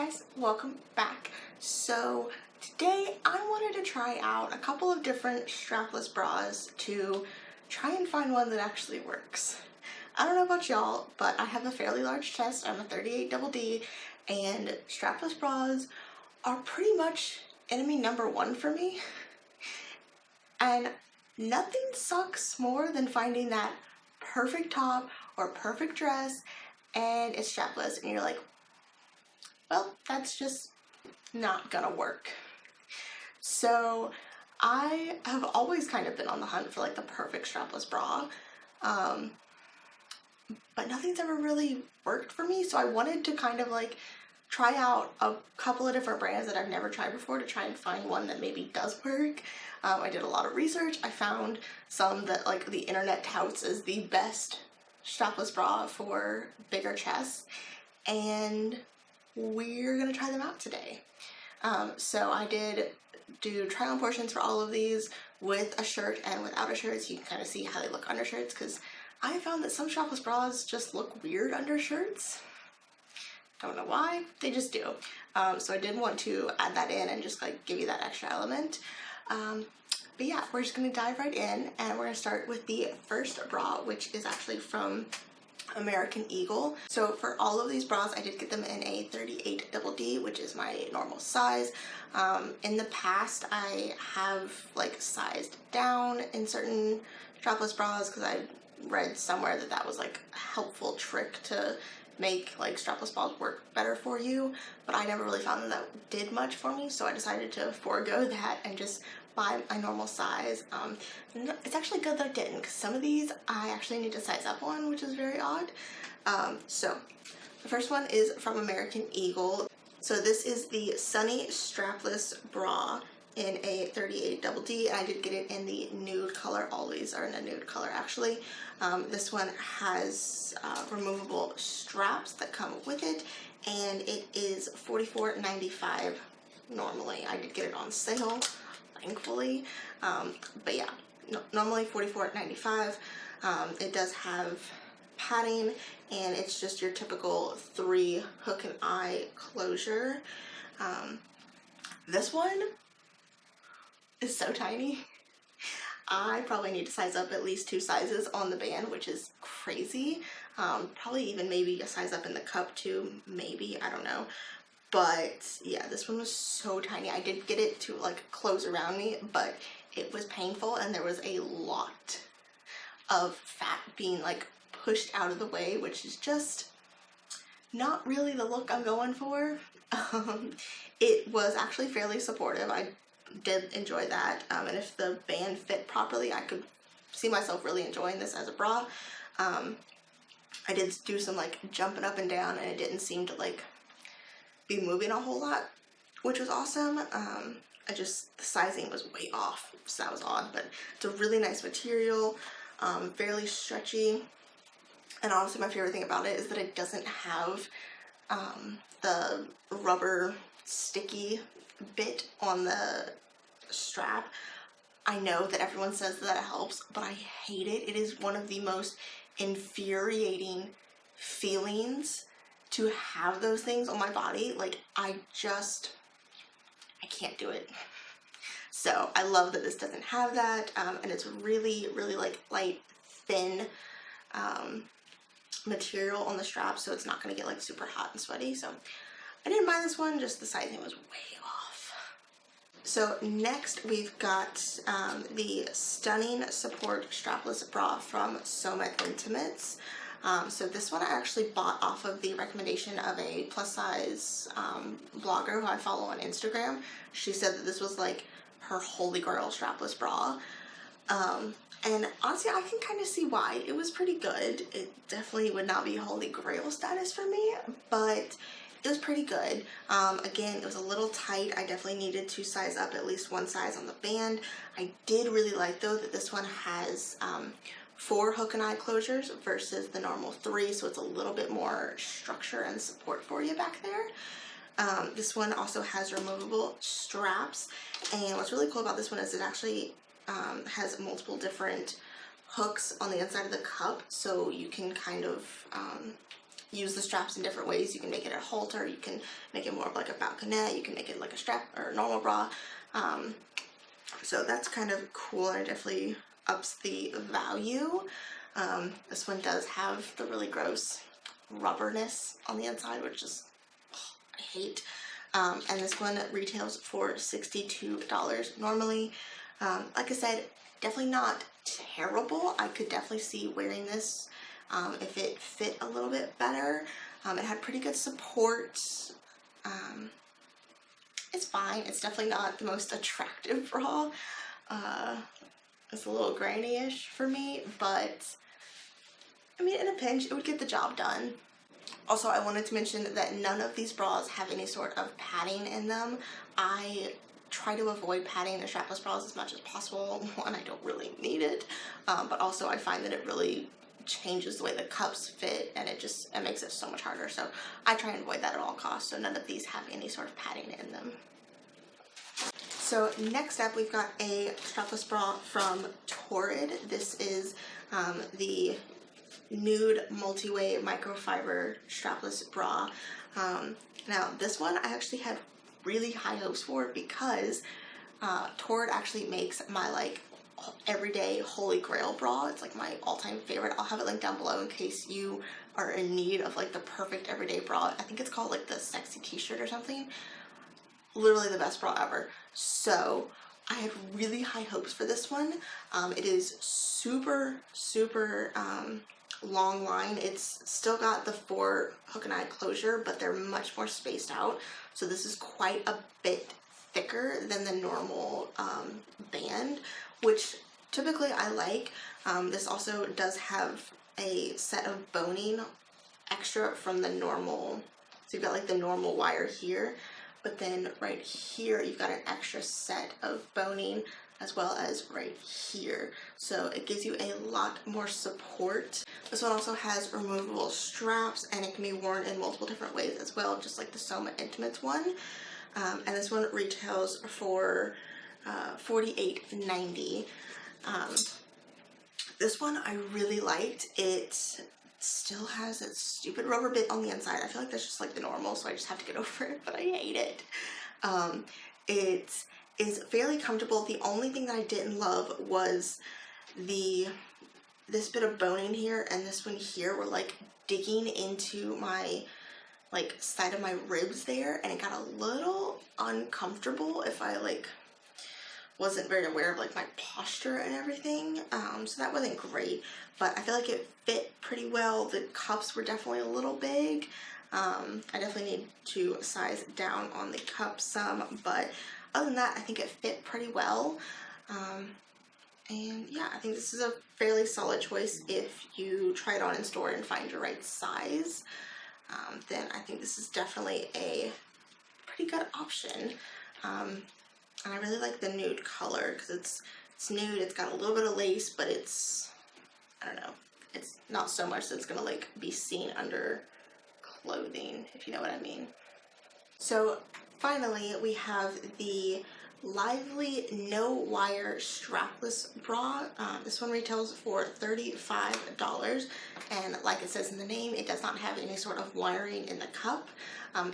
guys, welcome back. So today I wanted to try out a couple of different strapless bras to try and find one that actually works. I don't know about y'all, but I have a fairly large chest. I'm a 38 double D, and strapless bras are pretty much enemy number one for me. And nothing sucks more than finding that perfect top or perfect dress and it's strapless and you're like, well, that's just not gonna work. So I have always kind of been on the hunt for like the perfect strapless bra, but nothing's ever really worked for me. So I wanted to kind of like try out a couple of different brands that I've never tried before to try and find one that maybe does work. I did a lot of research. I found some that like the internet touts as the best strapless bra for bigger chests, and we're gonna try them out today. So I did do try on portions for all of these with a shirt and without a shirt, so you can kind of see how they look under shirts, because I found that some strapless bras just look weird under shirts. Don't know why, they just do. So I did want to add that in and just like give you that extra element. But yeah, we're just gonna dive right in, and we're gonna start with the first bra, which is actually from American Eagle. So for all of these bras, I did get them in a 38 double D, which is my normal size. In the past, I have like sized down in certain strapless bras because I read somewhere that that was like a helpful trick to make like strapless bras work better for you, but I never really found that did much for me, so I decided to forego that and just buy my normal size. It's actually good that I didn't, because some of these I actually need to size up on, which is very odd. So the first one is from American Eagle. So this is the Sunny Strapless Bra in a 38 double D, and I did get it in the nude color. All these are in a nude color actually. This one has removable straps that come with it, and it is $44.95 normally. I did get it on sale, thankfully. But yeah, normally $44.95. It does have padding, and it's just your typical 3 hook and eye closure. This one is so tiny. I probably need to size up at least 2 sizes on the band, which is crazy. Probably even maybe a size up in the cup too, maybe, I don't know. But yeah, this one was so tiny. I did get it to like close around me, but it was painful, and there was a lot of fat being like pushed out of the way, which is just not really the look I'm going for. It was actually fairly supportive. I did enjoy that, and if the band fit properly, I could see myself really enjoying this as a bra. I did do some like jumping up and down, and it didn't seem to like be moving a whole lot, which was awesome. The sizing was way off, so that was odd, but it's a really nice material, fairly stretchy, and honestly my favorite thing about it is that it doesn't have the rubber sticky bit on the strap. I know that everyone says that it helps, but I hate it. It is one of the most infuriating feelings to have those things on my body. Like, I can't do it. So I love that this doesn't have that, and it's really, really like light, thin material on the strap, so it's not gonna get like super hot and sweaty. So I didn't buy this one, just the sizing was way off. So next we've got the Stunning Support Strapless Bra from Soma Intimates. So this one I actually bought off of the recommendation of a plus size blogger who I follow on Instagram. She said that this was like her holy grail strapless bra. And honestly, I can kind of see why. It was pretty good. It definitely would not be holy grail status for me, but it was pretty good. Again, it was a little tight. I definitely needed to size up at least 1 size on the band. I did really like though that this one has 4 hook and eye closures versus the normal 3, so it's a little bit more structure and support for you back there. This one also has removable straps, and what's really cool about this one is it actually has multiple different hooks on the inside of the cup, so you can kind of use the straps in different ways. You can make it a halter, you can make it more of like a balconette, you can make it like a strap or a normal bra. So that's kind of cool, and it definitely ups the value. This one does have the really gross rubberness on the inside, which is, I hate. And this one retails for $62 normally. Like I said, definitely not terrible. I could definitely see wearing this if it fit a little bit better. It had pretty good support. It's fine. It's definitely not the most attractive bra. It's a little granny-ish for me, but I mean, in a pinch, it would get the job done. Also, I wanted to mention that none of these bras have any sort of padding in them. I try to avoid padding in strapless bras as much as possible. One, I don't really need it, but also I find that it really changes the way the cups fit, and it makes it so much harder. So I try and avoid that at all costs. So none of these have any sort of padding in them. So next up, we've got a strapless bra from Torrid. This is the nude multi-way microfiber strapless bra. Now this one I actually had really high hopes for, because Torrid actually makes my like everyday holy grail bra. It's like my all-time favorite. I'll have it linked down below in case you are in need of like the perfect everyday bra. I think it's called like the sexy t-shirt or something. Literally the best bra ever. So I had really high hopes for this one. It is super long line. It's still got the 4 hook and eye closure, but they're much more spaced out. So this is quite a bit thicker than the normal band, which typically I like. This also does have a set of boning extra from the normal. So you've got like the normal wire here, but then right here you've got an extra set of boning as well as right here. So it gives you a lot more support. This one also has removable straps, and it can be worn in multiple different ways as well, just like the Soma Intimates one. And this one retails for $48.90. This one I really liked. It still has that stupid rubber bit on the inside. I feel like that's just like the normal, so I just have to get over it, but I hate it. It is fairly comfortable. The only thing that I didn't love was this bit of boning here and this one here were like digging into my like side of my ribs there, and it got a little uncomfortable if I like wasn't very aware of like my posture and everything. So that wasn't great, but I feel like it fit pretty well. The cups were definitely a little big. I definitely need to size down on the cups some, but other than that, I think it fit pretty well. And yeah, I think this is a fairly solid choice if you try it on in store and find your right size. Then I think this is definitely a pretty good option. And I really like the nude color because it's nude. It's got a little bit of lace, but it's, I don't know, it's not so much that it's gonna like be seen under clothing, if you know what I mean. So finally, we have the Lively No Wire Strapless Bra. This one retails for $35, and like it says in the name, it does not have any sort of wiring in the cup.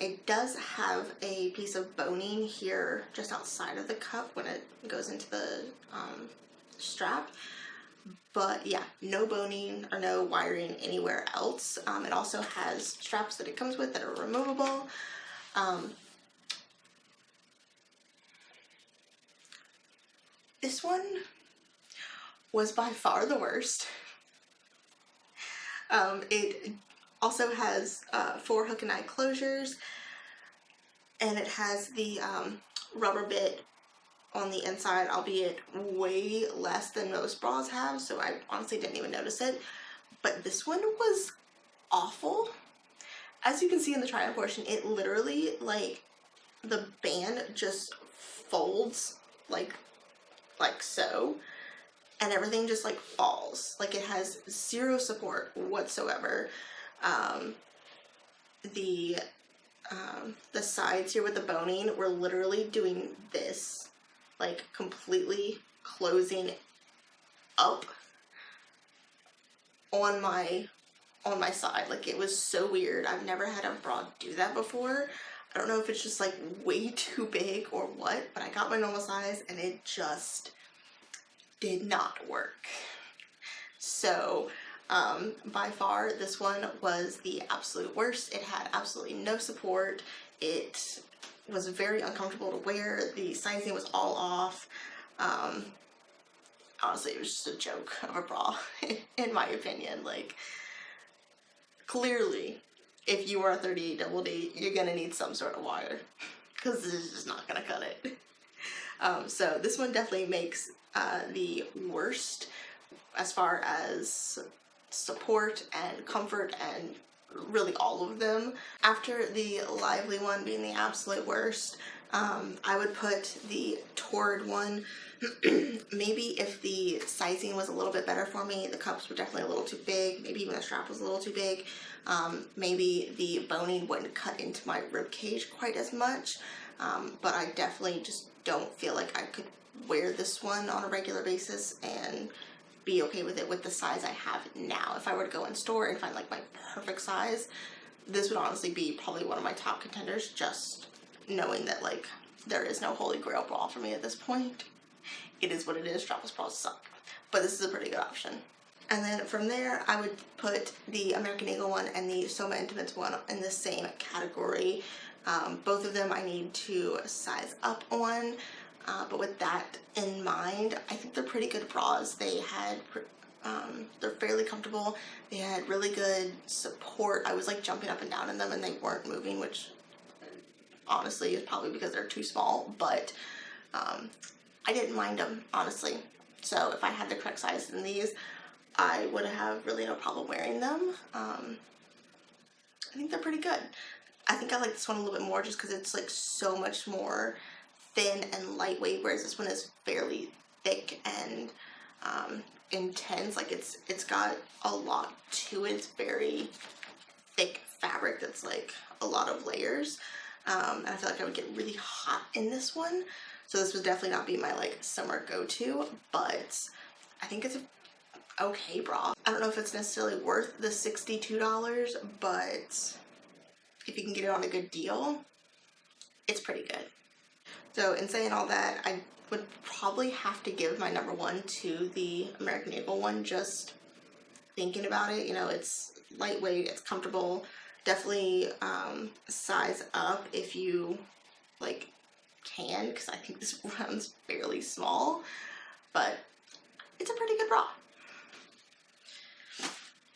It does have a piece of boning here just outside of the cup when it goes into the strap. But yeah, no boning or no wiring anywhere else. It also has straps that it comes with that are removable. This one was by far the worst. It also has 4 hook and eye closures, and it has the rubber bit on the inside, albeit way less than most bras have, so I honestly didn't even notice it. But this one was awful. As you can see in the try-on portion, it literally, like, the band just folds like so, and everything just like falls. Like, it has zero support whatsoever. The sides here with the boning were literally doing this, like completely closing up on my on my side. Like, it was so weird. I've never had a bra do that before. I don't know if it's just like way too big or what, but I got my normal size and it just did not work. So by far this one was the absolute worst. It had absolutely no support. It was very uncomfortable to wear. The sizing was all off. Honestly, it was just a joke of a bra in my opinion. Like, clearly if you are a 38 double D, you're gonna need some sort of wire because this is just not gonna cut it. So this one definitely makes the worst as far as support and comfort and really all of them. After the Lively one being the absolute worst, I would put the Torrid one. Maybe if the sizing was a little bit better for me, the cups were definitely a little too big, maybe even the strap was a little too big, maybe the boning wouldn't cut into my rib cage quite as much, but I definitely just don't feel like I could wear this one on a regular basis and be okay with it with the size I have now. If I were to go in store and find like my perfect size, this would honestly be probably one of my top contenders, just knowing that like there is no holy grail bra for me at this point. It is what it is. Strapless bras suck, but this is a pretty good option. And then from there, I would put the American Eagle one and the Soma Intimates one in the same category. Both of them I need to size up on, but with that in mind, I think they're pretty good bras. They had, they're fairly comfortable. They had really good support. I was like jumping up and down in them and they weren't moving, which honestly is probably because they're too small, but I didn't mind them, honestly. So if I had the correct size in these, I would have really no problem wearing them. I think they're pretty good. I think I like this one a little bit more just because it's like so much more thin and lightweight, whereas this one is fairly thick and intense. Like it's got a lot to it. It's very thick fabric that's like a lot of layers. And I feel like I would get really hot in this one. So this would definitely not be my like summer go-to, but I think it's a okay bra. I don't know if it's necessarily worth the $62, but if you can get it on a good deal, it's pretty good. So in saying all that, I would probably have to give my number one to the American Eagle one. Just thinking about it, you know, it's lightweight, it's comfortable. Definitely size up if you like can, because I think this runs fairly small, but it's a pretty good bra.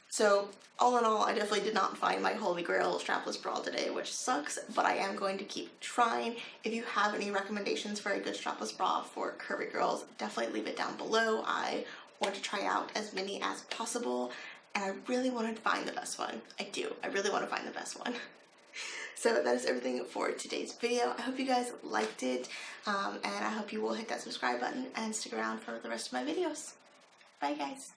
So all in all, I definitely did not find my holy grail strapless bra today, which sucks, but I am going to keep trying. If you have any recommendations for a good strapless bra for curvy girls, definitely leave it down below. I want to try out as many as possible, and I really want to find the best one. I do. I really want to find the best one. So that is everything for today's video. I hope you guys liked it, and I hope you will hit that subscribe button and stick around for the rest of my videos. Bye guys.